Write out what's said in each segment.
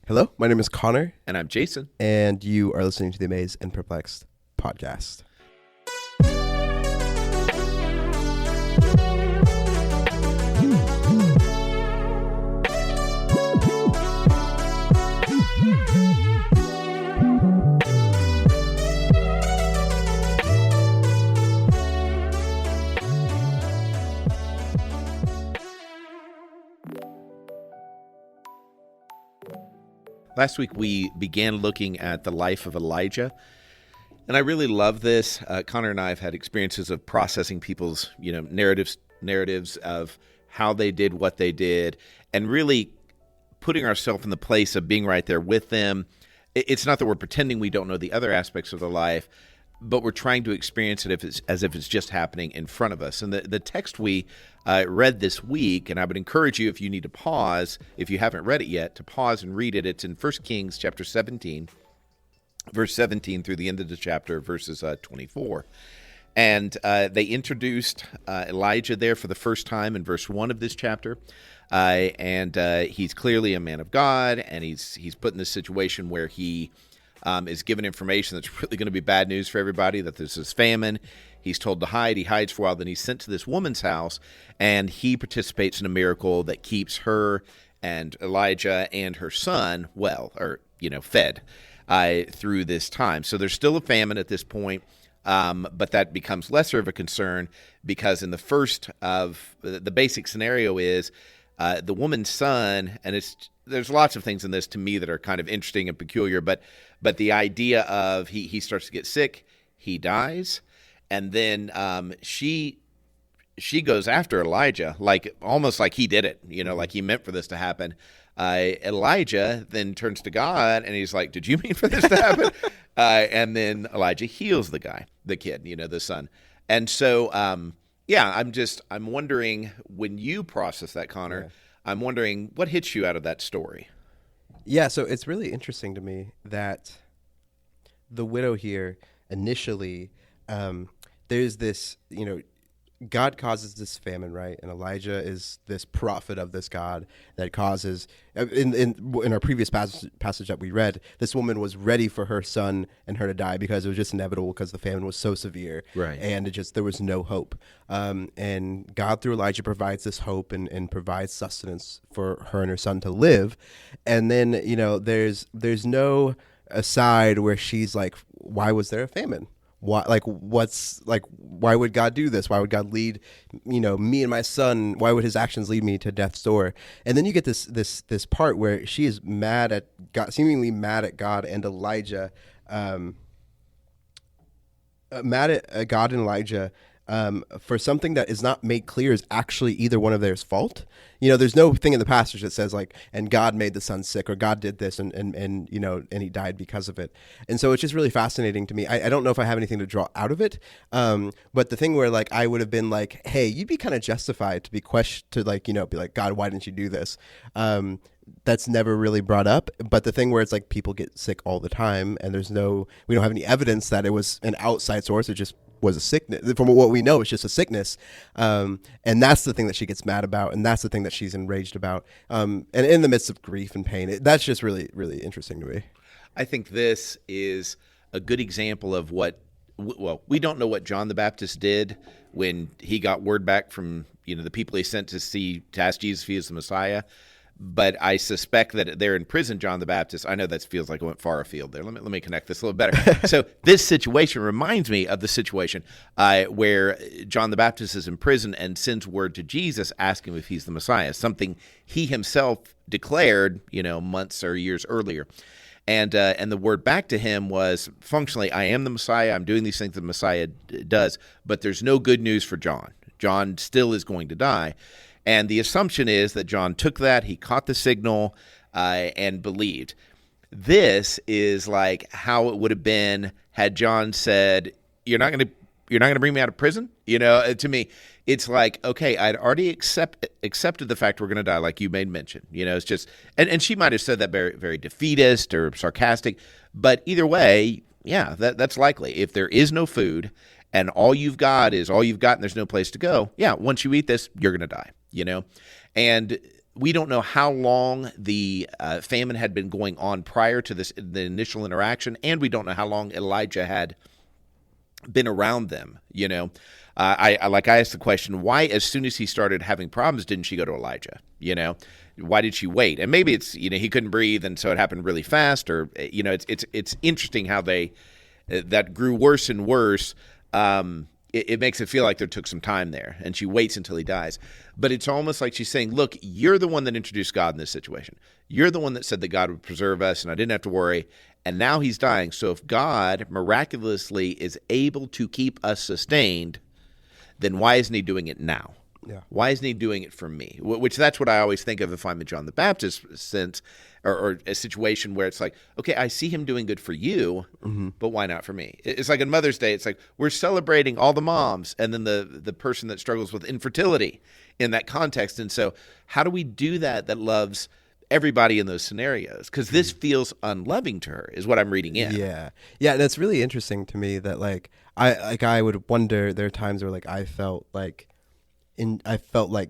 Hello, my name is Connor, And I'm Jason. and you are listening to the Amazed and Perplexed podcast. Last week we began looking at the life of Elijah, and I really love this. Connor and I have had experiences of processing people's, narratives of how they did what they did, and really putting ourselves in the place of being right there with them. It's not that we're pretending we don't know the other aspects of their life, but we're trying to experience it as if it's just happening in front of us. And the text we read this week, and I would encourage you, if you need to pause, if you haven't read it yet, to pause and read it. It's in 1 Kings chapter 17, verse 17 through the end of the chapter, verses 24. And they introduced Elijah there for the first time in verse 1 of this chapter. And he's clearly a man of God, and he's put in this situation where he is given information that's really going to be bad news for everybody, that there's this famine. He's told to hide. He hides for a while. Then he's sent to this woman's house, and he participates in a miracle that keeps her and Elijah and her son fed through this time. So there's still a famine at this point, but that becomes lesser of a concern because in the first of the basic scenario is the woman's son, and there's lots of things in this to me that are kind of interesting and peculiar, but the idea of he starts to get sick, he dies, and then she goes after Elijah, almost like he did it, like he meant for this to happen. Elijah then turns to God, and he's like, "Did you mean for this to happen?" And then Elijah heals the kid, the son. And so, I'm wondering, when you process that, Connor, yeah. I'm wondering what hits you out of that story. Yeah, so it's really interesting to me that the widow here initially, there's this, God causes this famine, right? And Elijah is this prophet of this God that causes, in our previous passage that we read, this woman was ready for her son and her to die because it was just inevitable because the famine was so severe. Right. And there was no hope. And God through Elijah provides this hope and provides sustenance for her and her son to live. And then, there's no aside where she's like, why was there a famine? Why would God do this? Why would God lead, me and my son? Why would his actions lead me to death's door? And then you get this part where she is mad at God, seemingly mad at God and Elijah, mad at God and Elijah for something that is not made clear is actually either one of theirs fault. There's no thing in the passage that says and God made the son sick, or God did this and he died because of it. And so it's just really fascinating to me. I don't know if I have anything to draw out of it. But the thing where I would have been like, hey, you'd be kind of justified to be questioned, to be like, God, why didn't you do this? That's never really brought up. But the thing where it's people get sick all the time, and we don't have any evidence that it was an outside source. It just was a sickness. From what we know, it's just a sickness. And that's the thing that she gets mad about, and that's the thing that she's enraged about. And in the midst of grief and pain, that's just really, really interesting to me. I think this is a good example of we don't know what John the Baptist did when he got word back from, the people he sent to ask Jesus if he is the Messiah. But I suspect that they're in prison, John the Baptist. I know that feels like I went far afield there. Let me connect this a little better. So this situation reminds me of the situation where John the Baptist is in prison and sends word to Jesus asking if he's the Messiah, something he himself declared, months or years earlier. And the word back to him was functionally, I am the Messiah. I'm doing these things the Messiah does, but there's no good news for John. John still is going to die. And the assumption is that John took that, he caught the signal, and believed. This is like how it would have been had John said, "You're not going to bring me out of prison." To me, it's like, okay, I'd already accepted the fact we're going to die, like you made mention. It's just, and she might have said that very, very defeatist or sarcastic, but either way, yeah, that's likely. If there is no food and all you've got is all you've got and there's no place to go, yeah, once you eat this, you're going to die. And we don't know how long the famine had been going on prior to the initial interaction, and we don't know how long Elijah had been around them. I asked the question, why, as soon as he started having problems, didn't she go to Elijah? Why did she wait? And maybe it's he couldn't breathe, and so it happened really fast. Or it's interesting how that grew worse and worse. It makes it feel like there took some time there, and she waits until he dies. But it's almost like she's saying, look, you're the one that introduced God in this situation. You're the one that said that God would preserve us, and I didn't have to worry. And now he's dying. So if God miraculously is able to keep us sustained, then why isn't he doing it now? Yeah. Why isn't he doing it for me? Which that's what I always think of if I'm in John the Baptist sense, or a situation where it's like, okay, I see him doing good for you, but why not for me? It's like on Mother's Day, it's like we're celebrating all the moms and then the person that struggles with infertility in that context. And so how do we do that loves everybody in those scenarios? Because this feels unloving to her is what I'm reading in. Yeah. And it's really interesting to me that I would wonder, there are times where I felt like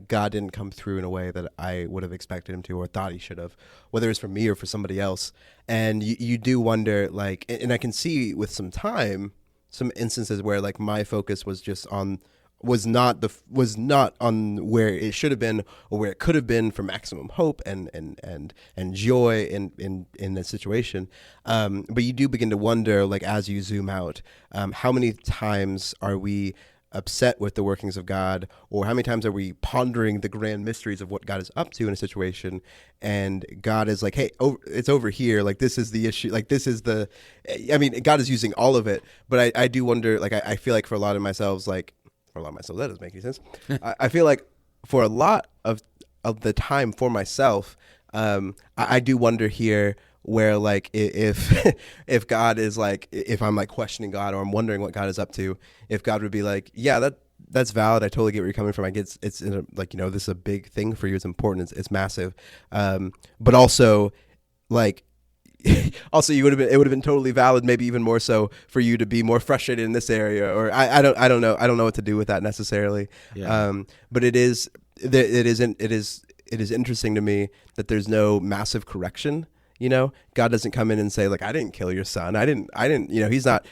God didn't come through in a way that I would have expected him to or thought he should have, whether it's for me or for somebody else. And you do wonder, and I can see with some time, some instances where my focus was just was not on where it should have been or where it could have been for maximum hope and joy in the situation. But you do begin to wonder, as you zoom out, how many times are we upset with the workings of God, or how many times are we pondering the grand mysteries of what God is up to in a situation, and God is like, hey, it's over here, this is the issue, this is God is using all of it, but I do wonder, I feel like for a lot of myself, that doesn't make any sense. I feel like for a lot of the time for myself, I do wonder here where if God is if I'm questioning God or I'm wondering what God is up to, if God would be like, yeah, that's valid. I totally get where you're coming from. I get it's in a, this is a big thing for you. It's important. It's massive. But also also it would have been totally valid, maybe even more so, for you to be more frustrated in this area, or I don't know what to do with that necessarily. Yeah. But it is interesting to me that there's no massive correction. God doesn't come in and say, I didn't kill your son. I didn't, he's not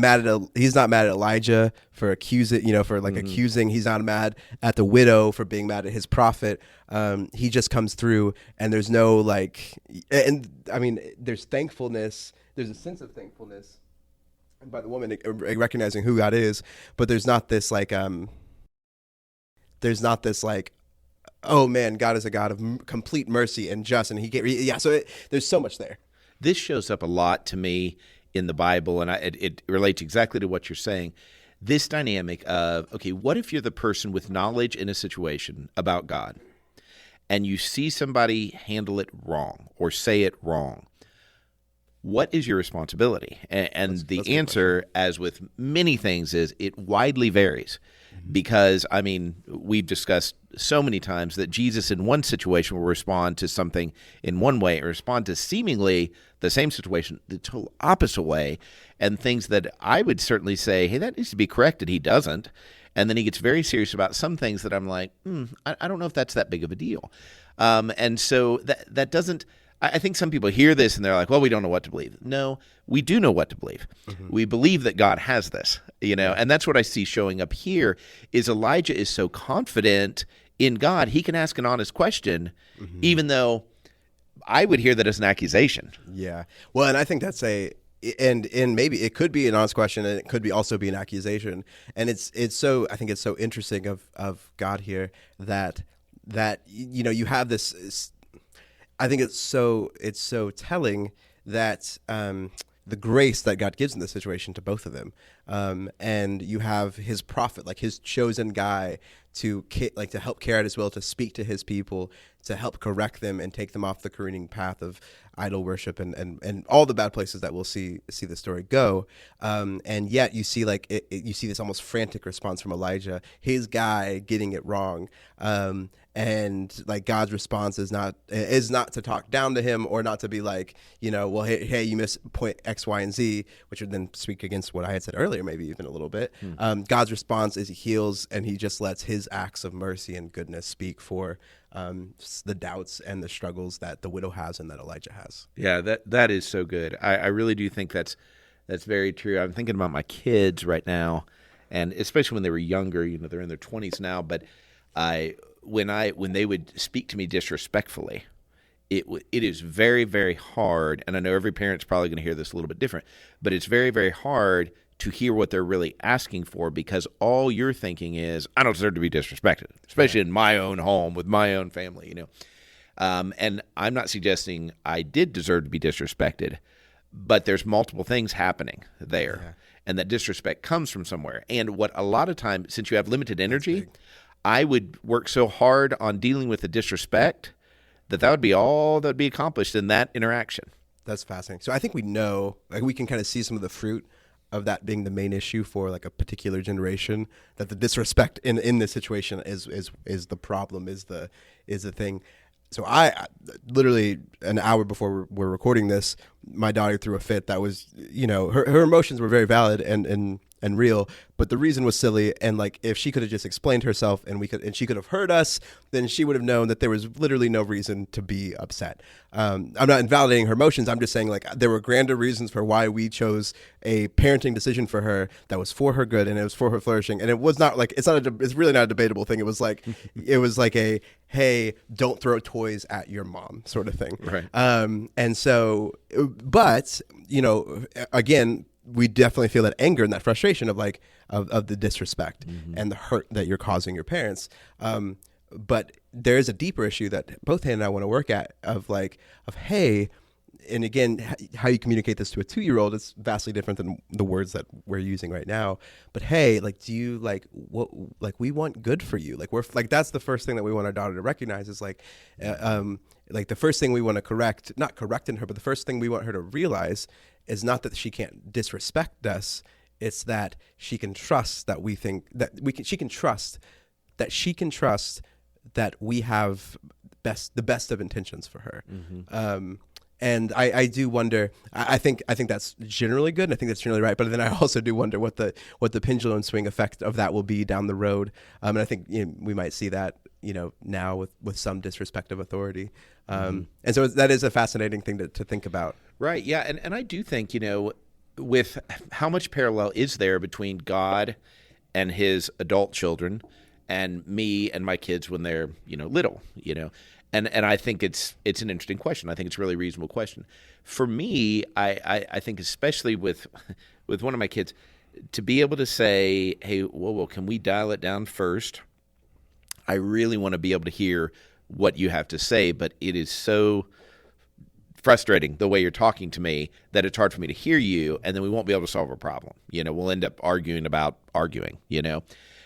mad at Elijah for accusing. He's not mad at the widow for being mad at his prophet. He just comes through, and there's no there's thankfulness. There's a sense of thankfulness by the woman recognizing who God is, but there's not this oh man, God is a God of complete mercy and just, and there's so much there. This shows up a lot to me in the Bible, and it relates exactly to what you're saying. This dynamic of, okay, what if you're the person with knowledge in a situation about God, and you see somebody handle it wrong or say it wrong? What is your responsibility? And the answer, as with many things, is it widely varies. Because, we've discussed so many times that Jesus in one situation will respond to something in one way, or respond to seemingly the same situation the total opposite way, and things that I would certainly say, hey, that needs to be corrected. He doesn't. And then he gets very serious about some things that I'm like, I don't know if that's that big of a deal. And so that doesn't... I think some people hear this and they're like, well, we don't know what to believe. No, we do know what to believe. We believe that God has this, and that's what I see showing up here is Elijah is so confident in God, he can ask an honest question, even though I would hear that as an accusation. Yeah. Well, and I think that's and maybe it could be an honest question, and it could be also be an accusation. And it's so, I think it's so interesting of God here that you have this. I think it's so telling that the grace that God gives in this situation to both of them, and you have his prophet, his chosen guy, to help carry out his will, to speak to his people, to help correct them and take them off the careening path of idol worship and all the bad places that we'll see the story go. And yet you see you see this almost frantic response from Elijah, his guy getting it wrong. And God's response is not to talk down to him, or not to be well, hey, you missed point X, Y, and Z, which would then speak against what I had said earlier, maybe even a little bit. God's response is he heals, and he just lets his acts of mercy and goodness speak for the doubts and the struggles that the widow has and that Elijah has. Yeah, that is so good. I really do think that's very true. I'm thinking about my kids right now, and especially when they were younger. They're in their 20s now, but when they would speak to me disrespectfully, it is very, very hard, and I know every parent's probably going to hear this a little bit different, but it's very, very hard to hear what they're really asking for, because all you're thinking is, I don't deserve to be disrespected, especially in my own home with my own family, And I'm not suggesting I did deserve to be disrespected, but there's multiple things happening there. Yeah. And that disrespect comes from somewhere. And what a lot of times, since you have limited energy, I would work so hard on dealing with the disrespect that would be all that would be accomplished in that interaction. That's fascinating. So I think we know, we can kind of see some of the fruit of that being the main issue for a particular generation, that the disrespect in this situation is the problem, is the thing. So I literally an hour before we're recording this, my daughter threw a fit that was, her emotions were very valid and real, but the reason was silly. And if she could have just explained herself and she could have heard us, then she would have known that there was literally no reason to be upset. I'm not invalidating her emotions. I'm just saying there were grander reasons for why we chose a parenting decision for her that was for her good and it was for her flourishing. And it was not it's really not a debatable thing. It was it was a, hey, don't throw toys at your mom sort of thing. Right. And so, but, again, we definitely feel that anger and that frustration of the disrespect and the hurt that you're causing your parents. But there is a deeper issue that both Hannah and I want to work at of hey, and again, how you communicate this to a 2-year-old is vastly different than the words that we're using right now. But hey, do you what, we want good for you. We're that's the first thing that we want our daughter to recognize is the first thing we want to not correct in her, but the first thing we want her to realize is not that she can't disrespect us. It's that she can trust that she can trust that we have the best of intentions for her. Mm-hmm. And I do wonder. I think that's generally good, and I think that's generally right. But then I also do wonder what the pendulum swing effect of that will be down the road. And I think we might see that now with some disrespect of authority. And so that is a fascinating thing to think about. Right. Yeah. And I do think with how much parallel is there between God and His adult children and me and my kids when they're little. And I think it's an interesting question. I think it's a really reasonable question. For me, I think especially with one of my kids, to be able to say, hey, whoa, can we dial it down first? I really want to be able to hear what you have to say, but it is so frustrating the way you're talking to me that it's hard for me to hear you, and then we won't be able to solve a problem. We'll end up arguing about arguing,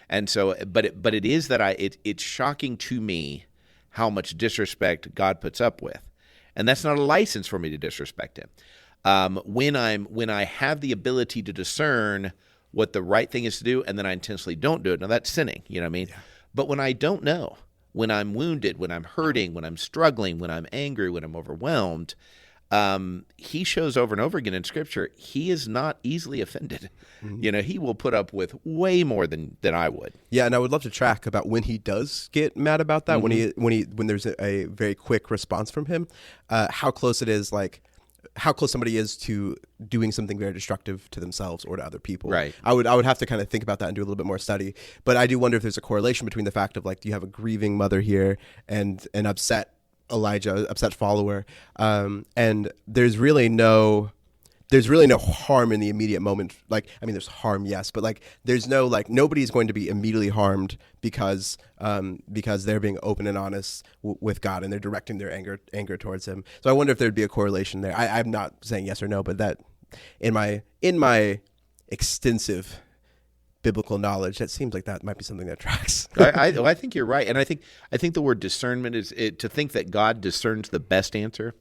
And so, but it is that it's shocking to me how much disrespect God puts up with. And that's not a license for me to disrespect Him. When I have the ability to discern what the right thing is to do, and then I intentionally don't do it, now that's sinning, you know what I mean? Yeah. But when I don't know, when I'm wounded, when I'm hurting, when I'm struggling, when I'm angry, when I'm overwhelmed, He shows over and over again in Scripture, He is not easily offended. Mm-hmm. He will put up with way more than I would. Yeah, and I would love to track about when He does get mad about that, mm-hmm. when there's a very quick response from Him, how close it is, how close somebody is to doing something very destructive to themselves or to other people. Right. I would have to kind of think about that and do a little bit more study. But I do wonder if there's a correlation between the fact of do you have a grieving mother here and an upset Elijah, upset follower, and there's really no harm in the immediate moment. There's harm, yes, but there's no nobody's going to be immediately harmed because they're being open and honest with God and they're directing their anger towards Him. So I wonder if there'd be a correlation there. I'm not saying yes or no, but that in my extensive biblical knowledge, that seems like that might be something that tracks. I think you're right, and I think the word discernment is to think that God discerns the best answer,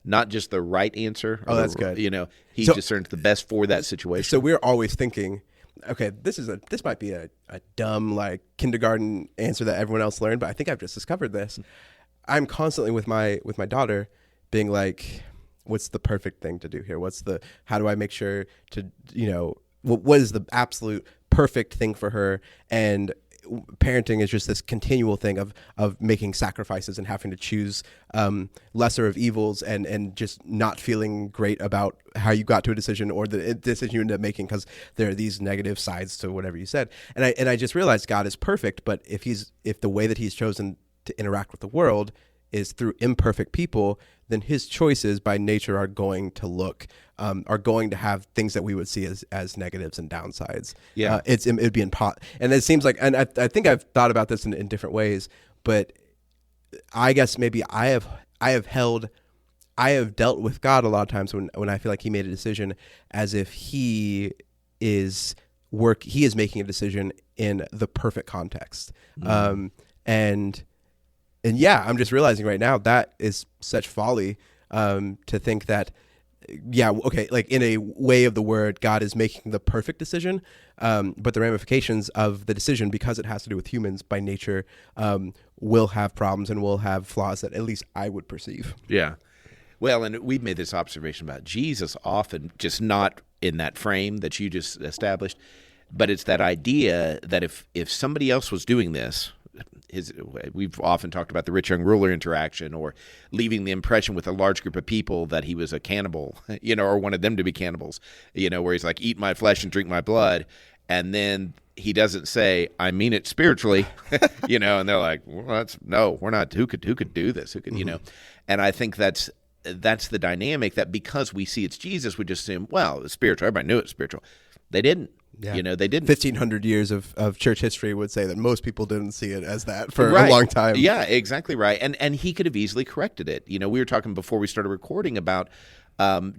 not just the right answer. Oh, that's good. He discerns the best for that situation. So we're always thinking, okay, this might be a dumb kindergarten answer that everyone else learned, but I think I've just discovered this. I'm constantly with my daughter being what's the perfect thing to do here? How do I make sure to what is the absolute perfect thing for her? And parenting is just this continual thing of making sacrifices and having to choose lesser of evils and just not feeling great about how you got to a decision or the decision you ended up making because there are these negative sides to whatever you said. And I just realized God is perfect, but if the way that he's chosen to interact with the world is through imperfect people, then his choices by nature are going to have things that we would see as negatives and downsides. Yeah. It'd be and it seems like, and I think I've thought about this in different ways, but I guess maybe I have dealt with God a lot of times when I feel like he made a decision as if he is making a decision in the perfect context. And yeah, I'm just realizing right now that is such folly to think that, yeah, okay, like in a way of the word, God is making the perfect decision, but the ramifications of the decision, because it has to do with humans by nature, will have problems and will have flaws that at least I would perceive. Yeah. Well, and we've made this observation about Jesus often, just not in that frame that you just established, but it's that idea that if somebody else was doing this, we've often talked about the rich young ruler interaction, or leaving the impression with a large group of people that he was a cannibal, or wanted them to be cannibals, where he's like, eat my flesh and drink my blood. And then he doesn't say, I mean it spiritually, and they're like, well, we're not, who could do this? Who could, And I think that's the dynamic, that because we see it's Jesus, we just assume, well, it's spiritual. Everybody knew it's spiritual. They didn't. Yeah. They didn't. 1,500 years of church history would say that most people didn't see it as that for a long time. Yeah, exactly right. And he could have easily corrected it. We were talking before we started recording about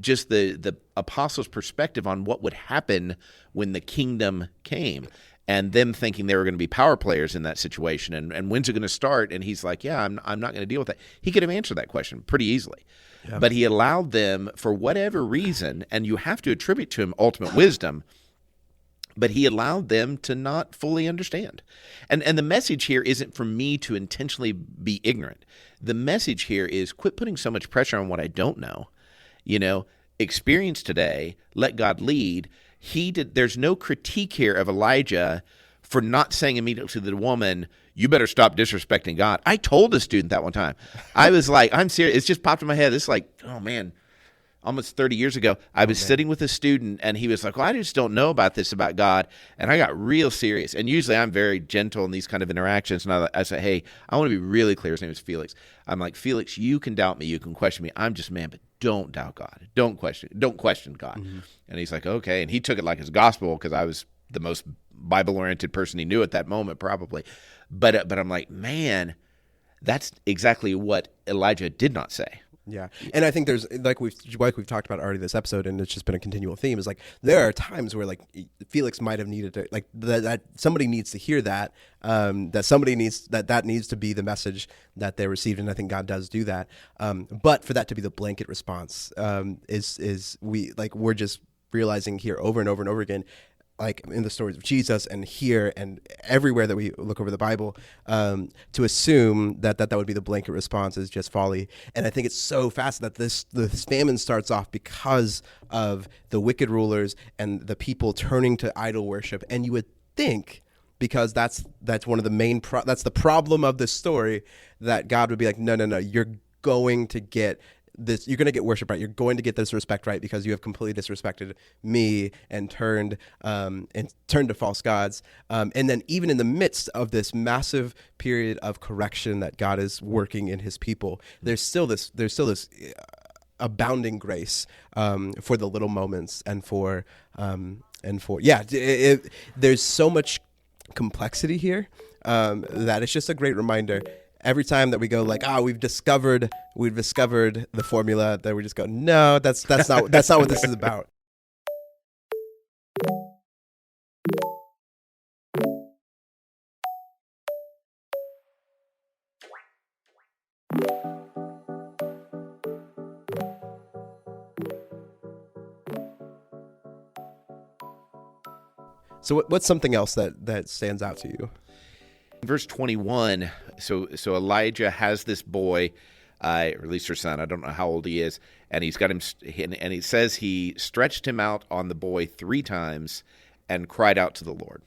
just the apostles' perspective on what would happen when the kingdom came, and them thinking they were going to be power players in that situation. And when's it going to start? And he's like, yeah, I'm not going to deal with that. He could have answered that question pretty easily. Yeah. But he allowed them, for whatever reason, and you have to attribute to him ultimate wisdom, but he allowed them to not fully understand. And the message here isn't for me to intentionally be ignorant. The message here is quit putting so much pressure on what I don't know. Experience today, let God lead. There's no critique here of Elijah for not saying immediately to the woman, you better stop disrespecting God. I told a student that one time. I was like, I'm serious. It's just popped in my head. It's like, oh man, almost 30 years ago, I was sitting with a student, and he was like, well, I just don't know about this about God. And I got real serious. And usually I'm very gentle in these kind of interactions. And I said, hey, I want to be really clear. His name is Felix. I'm like, Felix, you can doubt me. You can question me. I'm just man, but don't doubt God. Don't question God. Mm-hmm. And he's like, okay. And he took it like his gospel, because I was the most Bible-oriented person he knew at that moment, probably. But I'm like, man, that's exactly what Elijah did not say. Yeah. And I think there's, like we've talked about already this episode, and it's just been a continual theme, is like there are times where like Felix might have needed to, like that somebody needs to hear that, that needs to be the message that they received. And I think God does do that. But for that to be the blanket response we're just realizing here over and over and over again, like in the stories of Jesus and here and everywhere that we look over the Bible, to assume that would be the blanket response is just folly. And I think it's so fast that this famine starts off because of the wicked rulers and the people turning to idol worship. And you would think, because that's one of the main that's the problem of this story, that God would be like, no, you're going to get this, you're going to get worship right. You're going to get this respect right, because you have completely disrespected me and turned to false gods. And then even in the midst of this massive period of correction that God is working in his people, there's still this abounding grace for the little moments and for there's so much complexity here that it's just a great reminder. Every time that we go like, we've discovered the formula, that we just go, no, that's not what this is about. So what's something else that stands out to you? Verse 21, so Elijah has this boy, or at least her son, I don't know how old he is, and he's got him, and he says he stretched him out on the boy 3 times and cried out to the Lord.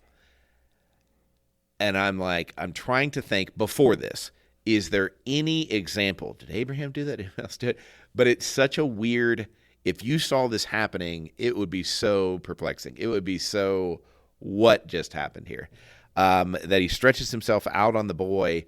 And I'm trying to think before this, is there any example? Did Abraham do that? Did anyone else do it? But it's such a weird, if you saw this happening, it would be so perplexing. It would be so, what just happened here? That he stretches himself out on the boy.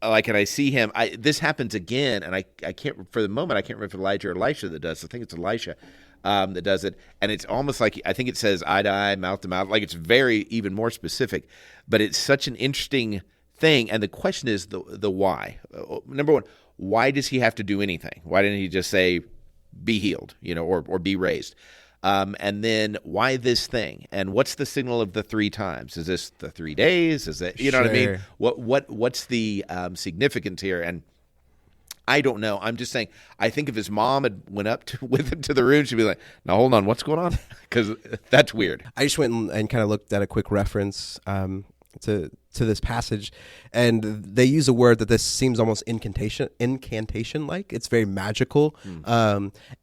And I see him, this happens again, and I can't, for the moment, I can't remember if Elijah or Elisha that does. I think it's Elisha that does it. And it's almost like, I think it says eye to eye, mouth to mouth. Like, it's very, even more specific. But it's such an interesting thing, and the question is the why. Number one, why does he have to do anything? Why didn't he just say, be healed, or be raised? And then why this thing? And what's the signal of the 3 times? Is this the 3 days? Is it, you know what I mean? What's the significance here? And I don't know. I'm just saying, I think if his mom had went up with him to the room, she'd be like, now hold on, what's going on? Because that's weird. I just went and kind of looked at a quick reference to this passage, and they use a word that this seems almost incantation like. It's very magical,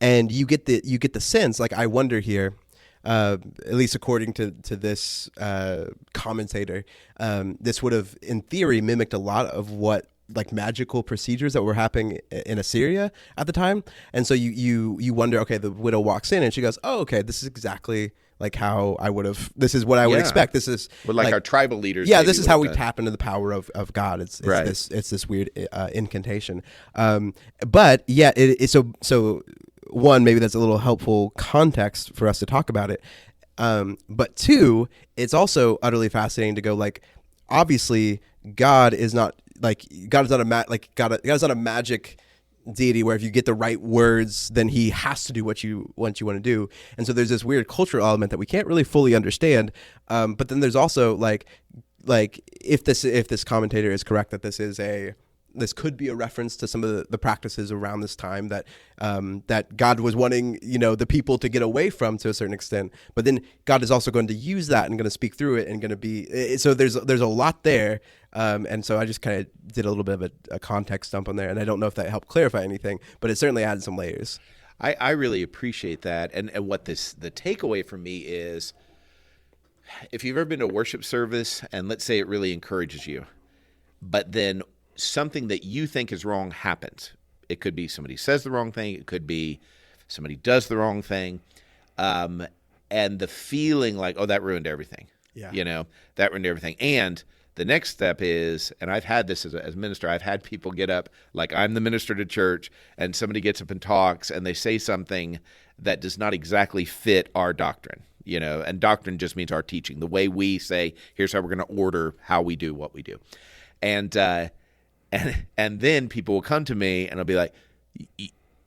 and you get the sense. Like, I wonder here, at least according to this commentator, this would have, in theory, mimicked a lot of what like magical procedures that were happening in Assyria at the time. And so you wonder, okay, the widow walks in and she goes, oh, okay, this is exactly like how I would have, this is what I would expect. This is like our tribal leaders. Yeah, this is how we tap into the power of God. It's right. this weird incantation. But yeah, so one, maybe that's a little helpful context for us to talk about it. But two, it's also utterly fascinating to go, like, obviously God is not a magic deity where if you get the right words, then he has to do what you want to do. And so there's this weird cultural element that we can't really fully understand. But then there's also like if this commentator is correct that this could be a reference to some of the practices around this time that God was wanting, the people to get away from to a certain extent. But then God is also going to use that and going to speak through it and going to be, so there's a lot there. And so I just kind of did a little bit of a context dump on there, and I don't know if that helped clarify anything, but it certainly added some layers. I really appreciate that. And what the takeaway for me is, if you've ever been to a worship service and let's say it really encourages you, but then something that you think is wrong happens. It could be somebody says the wrong thing. It could be somebody does the wrong thing. And the feeling like, oh, that ruined everything. Yeah. That ruined everything. And the next step is, and I've had this as a minister, I've had people get up, like I'm the minister to church, and somebody gets up and talks, and they say something that does not exactly fit our doctrine. And doctrine just means our teaching, the way we say, here's how we're going to order how we do what we do. And then people will come to me and I'll be like,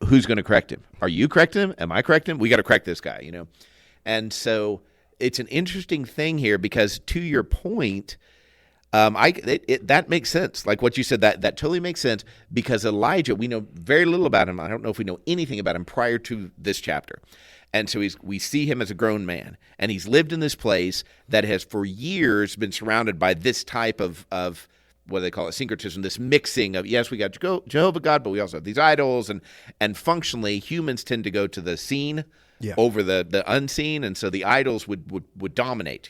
who's going to correct him? Are you correcting him? Am I correcting him? We got to correct this guy, And so it's an interesting thing here because, to your point, that makes sense. Like what you said, that totally makes sense because Elijah, we know very little about him. I don't know if we know anything about him prior to this chapter. And so we see him as a grown man, and he's lived in this place that has for years been surrounded by this type of what do they call it, syncretism, this mixing of, yes, we got Jehovah God, but we also have these idols, and functionally humans tend to go to the seen over the unseen, and so the idols would dominate,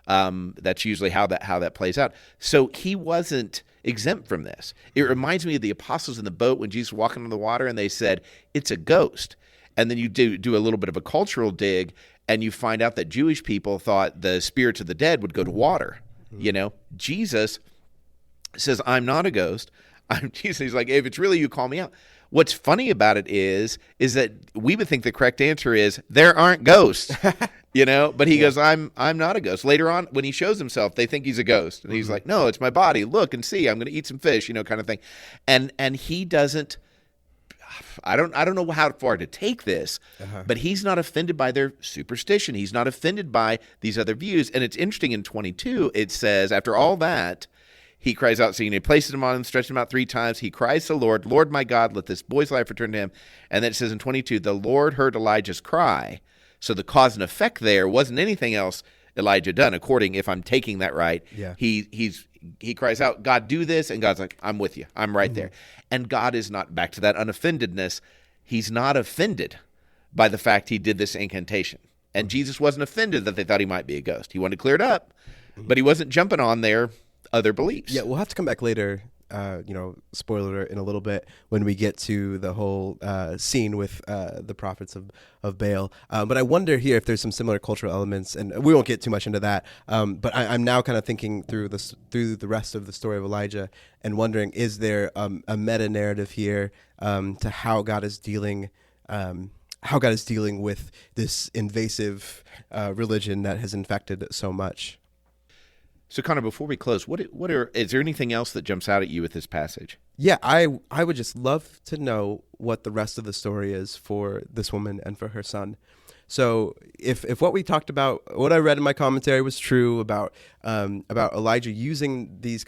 that's usually how that plays out. So he wasn't exempt from this. It reminds me of the apostles in the boat when Jesus was walking on the water and they said, it's a ghost. And then you do a little bit of a cultural dig and you find out that Jewish people thought the spirits of the dead would go to water. Jesus says, I'm not a ghost. I'm Jesus. He's like, if it's really you, call me out. What's funny about it is that we would think the correct answer is there aren't ghosts, but he goes, I'm not a ghost. Later on, when he shows himself, they think he's a ghost. And he's like, no, it's my body. Look and see, I'm going to eat some fish, kind of thing. And he doesn't, I don't know how far to take this, but he's not offended by their superstition. He's not offended by these other views. And it's interesting in 22, it says, after all that, he cries out, saying, he places him on him, stretches him out 3 times. He cries to the Lord, Lord, my God, let this boy's life return to him. And then it says in 22, the Lord heard Elijah's cry. So the cause and effect there wasn't anything else Elijah done, according, if I'm taking that right. Yeah. He cries out, God, do this. And God's like, I'm with you. I'm right there. And God is not, back to that unoffendedness, he's not offended by the fact he did this incantation. And Jesus wasn't offended that they thought he might be a ghost. He wanted to clear it up. but he wasn't jumping on their other beliefs. Yeah, we'll have to come back later. Spoiler alert, in a little bit when we get to the whole scene with the prophets of Baal. But I wonder here if there's some similar cultural elements, and we won't get too much into that. But I'm now kind of thinking through the rest of the story of Elijah and wondering, is there a meta narrative here to how God is dealing with this invasive religion that has infected so much. So, Connor, before we close, is there anything else that jumps out at you with this passage? Yeah, I would just love to know what the rest of the story is for this woman and for her son. So, if what we talked about, what I read in my commentary was true about Elijah using these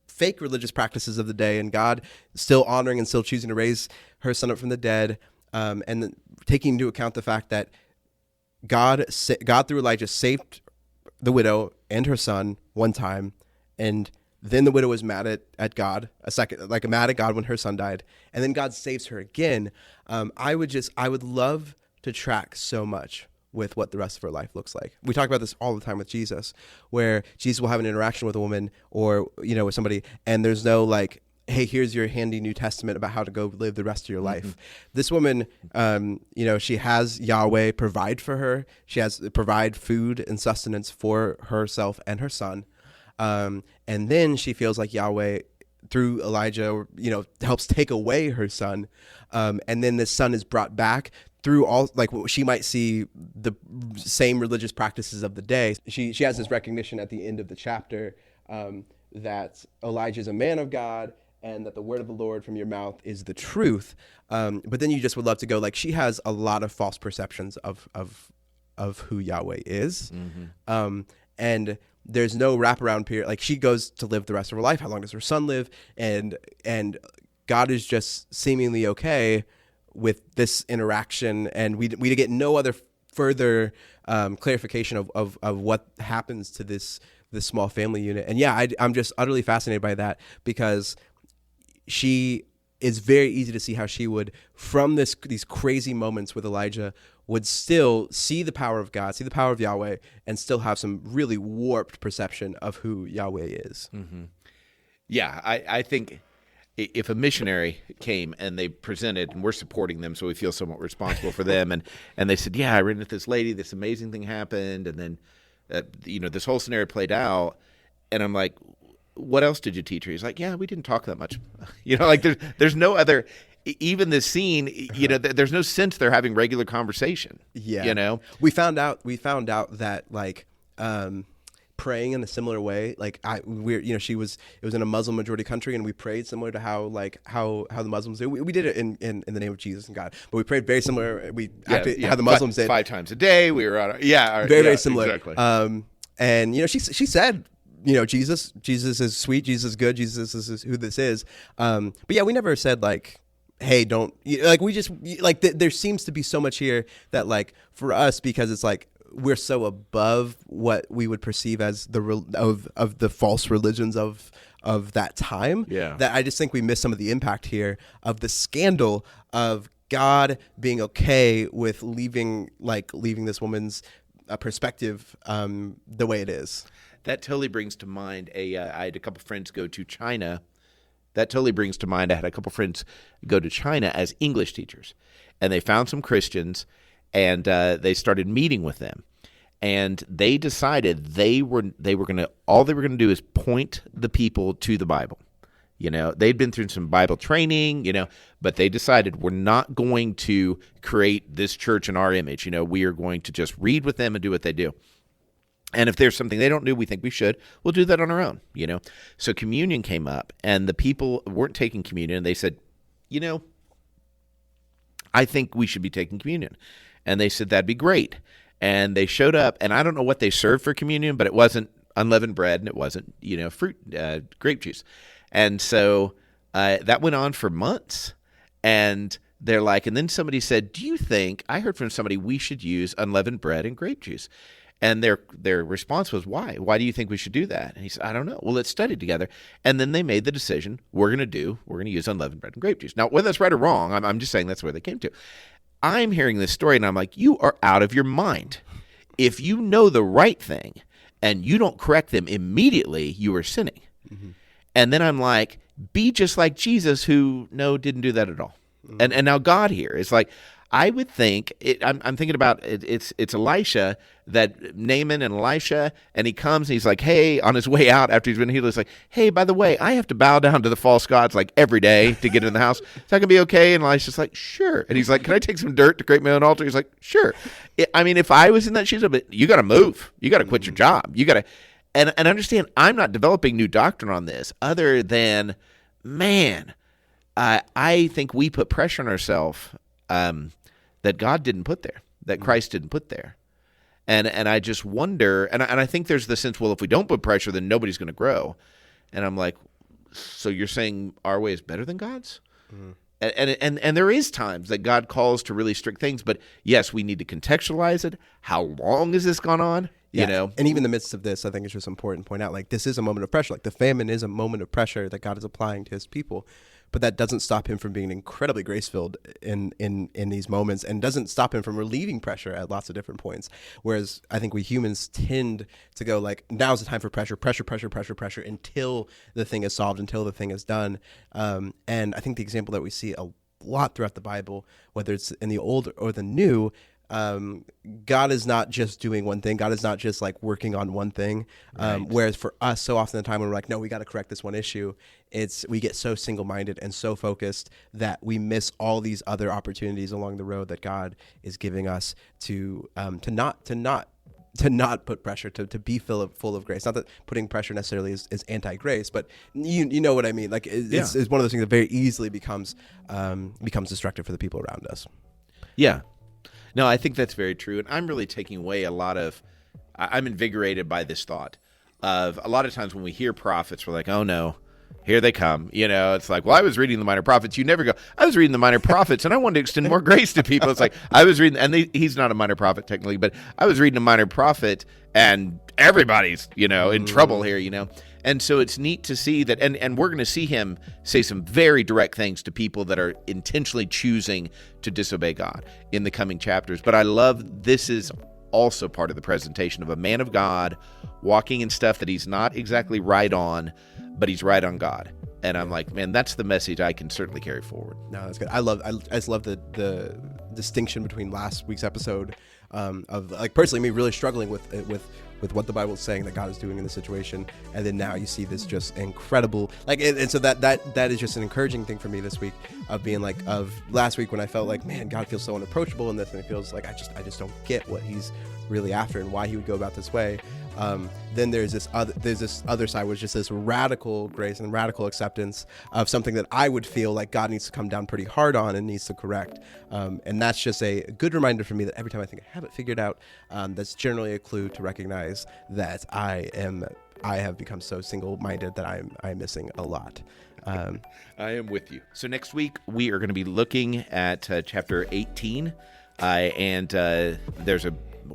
fake religious practices of the day, and God still honoring and still choosing to raise her son up from the dead, and then taking into account the fact that God through Elijah saved the widow and her son one time, and then the widow was mad at God mad at God when her son died, and then God saves her again. I would love to track so much with what the rest of her life looks like. We talk about this all the time with Jesus, where Jesus will have an interaction with a woman or with somebody, and there's no like, hey, here's your handy New Testament about how to go live the rest of your life. This woman, she has Yahweh provide for her. She has provide food and sustenance for herself and her son. And then she feels like Yahweh through Elijah, helps take away her son. And then this son is brought back through all, like she might see the same religious practices of the day. She has this recognition at the end of the chapter that Elijah is a man of God, and that the word of the Lord from your mouth is the truth. But then you just would love to go, like, she has a lot of false perceptions of who Yahweh is. And there's no wraparound period. Like, she goes to live the rest of her life. How long does her son live? And God is just seemingly okay with this interaction. And we get no other further clarification of what happens to this small family unit. And yeah, I'm just utterly fascinated by that, because she is very easy to see how she would, from these crazy moments with Elijah, would still see the power of God, see the power of Yahweh, and still have some really warped perception of who Yahweh is. Mm-hmm. Yeah, I think if a missionary came and they presented, and we're supporting them, so we feel somewhat responsible for them, and they said, yeah, I ran with this lady, this amazing thing happened, and then this whole scenario played out, and I'm like, what else did you teach her? He's like, yeah, we didn't talk that much. Like there's no other, even this scene, there's no sense they're having regular conversation. Yeah. We found out that like praying in a similar way, like it was in a Muslim majority country, and we prayed similar to how the Muslims do. We did it in the name of Jesus and God, but we prayed very similar. We acted how the Muslims did 5 times a day. We were on very similar. Exactly. And she said, Jesus is sweet, Jesus is good, Jesus is who this is. But yeah, we never said like, hey, don't, like, we just, like, there seems to be so much here that, like, for us, because it's like we're so above what we would perceive as of the false religions of that time, that I just think we miss some of the impact here of the scandal of God being okay with leaving this woman's perspective the way it is. That totally brings to mind I had a couple friends go to China. That totally brings to mind I had a couple friends go to China as English teachers, and they found some Christians, and they started meeting with them, and they decided they were going to do is point the people to the Bible. They'd been through some Bible training, but they decided we're not going to create this church in our image. We are going to just read with them and do what they do. And if there's something they don't do, we think we should, we'll do that on our own, So communion came up, and the people weren't taking communion. And they said, I think we should be taking communion. And they said, that'd be great. And they showed up, and I don't know what they served for communion, but it wasn't unleavened bread, and it wasn't, fruit, grape juice. And so that went on for months. And they're like, and then somebody said, do you think, I heard from somebody, we should use unleavened bread and grape juice? And their response was, why? Why do you think we should do that? And he said, I don't know. Well, let's study together. And then they made the decision, we're going to use unleavened bread and grape juice. Now, whether that's right or wrong, I'm just saying that's where they came to. I'm hearing this story, and I'm like, you are out of your mind. If you know the right thing, and you don't correct them immediately, you are sinning. And then I'm like, be just like Jesus, who didn't do that at all. And now God here is like, I would think I'm thinking about it's Elisha, that Naaman and Elisha, and he comes and he's like, hey, on his way out after he's been healed, he's like, hey, by the way, I have to bow down to the false gods like every day to get in the house. Is that gonna be okay? And Elisha's like, sure. And he's like, can I take some dirt to create my own altar? He's like, sure. I mean, if I was in that shoes, but you got to move. You got to quit your job. You got to, and understand, I'm not developing new doctrine on this other than, man, I think we put pressure on ourselves that God didn't put there, that Christ didn't put there. And I just wonder, and I think there's the sense, well, if we don't put pressure, then nobody's going to grow. And I'm like, so you're saying our way is better than God's? And there is times that God calls to really strict things, but yes, we need to contextualize it. How long has this gone on? Yeah. And even in the midst of this, I think it's just important to point out, like, this is a moment of pressure. Like, the famine is a moment of pressure that God is applying to his people. But that doesn't stop him from being incredibly grace-filled in these moments, and doesn't stop him from relieving pressure at lots of different points. Whereas I think we humans tend to go like, now's the time for pressure until the thing is solved, until the thing is done. And I think the example that we see a lot throughout the Bible, whether it's in the Old or the New, God is not just doing one thing. God is not just like working on one thing. Whereas for us, so often the time when we're like, no, we got to correct this one issue, we get so single-minded and so focused that we miss all these other opportunities along the road that God is giving us to not put pressure, to be full of grace. Not that putting pressure necessarily is anti-grace, but you know what I mean. Like it's one of those things that very easily becomes destructive for the people around us. Yeah. No, I think that's very true. And I'm really taking away a lot of, I'm invigorated by this thought of a lot of times when we hear prophets, we're like, oh no, here they come. It's like, well, I was reading the Minor Prophets. You never go, I was reading the Minor Prophets and I wanted to extend more grace to people. It's like, I was reading, and he's not a minor prophet technically, but I was reading a Minor Prophet and everybody's, in trouble here, And so it's neat to see that, and we're going to see him say some very direct things to people that are intentionally choosing to disobey God in the coming chapters. But I love, this is also part of the presentation of a man of God walking in stuff that he's not exactly right on, but he's right on God. And I'm like, man, that's the message I can certainly carry forward. No, that's good. I just love the distinction between last week's episode of, like, personally me really struggling with what the Bible is saying that God is doing in the situation, and then now you see this just incredible, like, and so that is just an encouraging thing for me this week, of being like, of last week when I felt like, man, God feels so unapproachable in this, and it feels like I just don't get what he's really after and why he would go about this way. Then there's this other side, which is this radical grace and radical acceptance of something that I would feel like God needs to come down pretty hard on and needs to correct. And that's just a good reminder for me that every time I think I have it figured out, that's generally a clue to recognize that I have become so single-minded that I'm missing a lot. I am with you. So next week we are going to be looking at chapter 18, and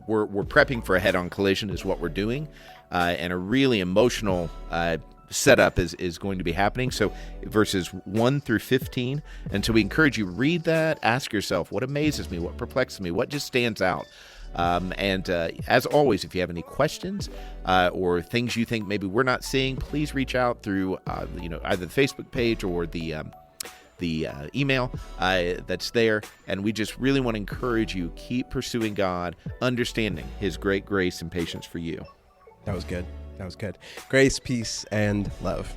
we're prepping for a head-on collision is what we're doing, and a really emotional setup is going to be happening. So verses 1 through 15. And so we encourage you, read that, ask yourself, what amazes me, what perplexes me, what just stands out? And as always, if you have any questions or things you think maybe we're not seeing, please reach out through either the Facebook page or the email that's there. And we just really want to encourage you, keep pursuing God, understanding his great grace and patience for you. That was good. Grace, peace, and love.